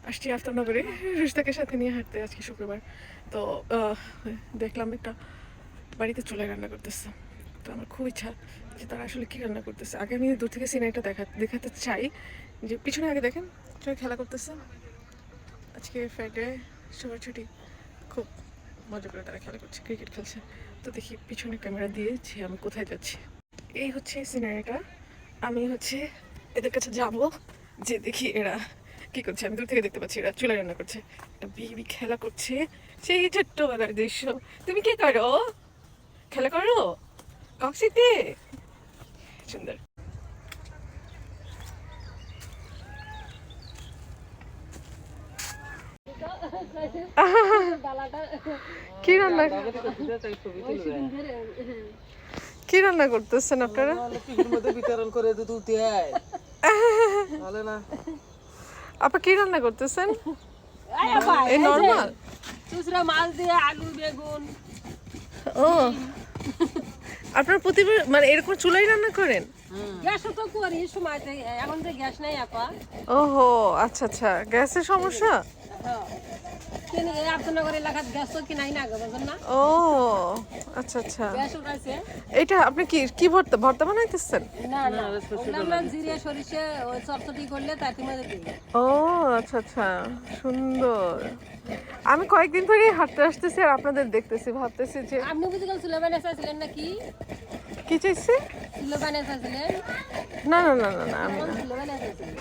আসছি আফতাবনগরে রুশতাকে সাথে নিয়ে হাঁটতে। আজকে শুক্রবার, তো দেখলাম একটা বাড়িতে চুলে রান্না করতেছে। তো আমার খুব ইচ্ছা যে তারা আসলে কী রান্না করতেছে। আগে আমি দূর থেকে সিনারিটা দেখাতে চাই, যে পিছনে আগে দেখেন সবাই খেলা করতেছে। আজকে ফ্রাইডে, সবার ছুটি, খুব মজা করে তারা খেলা করছে, ক্রিকেট খেলছে। তো দেখি পিছনে ক্যামেরা দিয়েছি আমি কোথায় যাচ্ছি। এই হচ্ছে সিনারিটা। আমি হচ্ছে এদের কাছে যাব, যে দেখি এরা কি করছে। আমি দূর থেকে দেখতে পাচ্ছি এরা চুলা রান্না করছে, একটা বেবি খেলা করছে, সেই ছোট্টবেলার দৃশ্য। তুমি কি করো? খেলা করো কক্সিতে? সুন্দর। কি রান্না কি রান্না করতেছেন আপনারা? বিতরণ করে তুলতে হয় না। আপা কি রান্না করতেছেন? এই নরমাল চুচড়া মাছ দিয়ে আলু বেগুন। ও, আপনার প্রতিবার মানে এরকম চুলাই রান্না করেন? গ্যাসও তো করি সময়তে, এখন তো গ্যাস নাই আপা। ওহো, আচ্ছা আচ্ছা, গ্যাসের সমস্যা। কিনে আফতাবনগর এলাকার গ্যাস তো কিনাই না গো, বুঝেন না? ও আচ্ছা আচ্ছা। গ্যাস উঠাইছে। এটা আপনি কি কি ভর্তা ভর্তা বানাইতেছেন? না না, ওগুলো আমরা জিরে সরিষে ওই চটচটি করলে তাতে মধ্যে দিই। ও আচ্ছা আচ্ছা, সুন্দর। আমি কয়েকদিন ধরেই হাঁটতে আসতেছি আর আপনাদের দেখতেছি, ভাবতেছি যে আপনি বুঝে গেল চুলে বানিয়ে চাইছিলেন নাকি? কি চাইছি। চুলে বানিয়ে চাইছিলেন? না না না না না, আমি এখন না। চুলে বানিয়ে চাইছিলেন।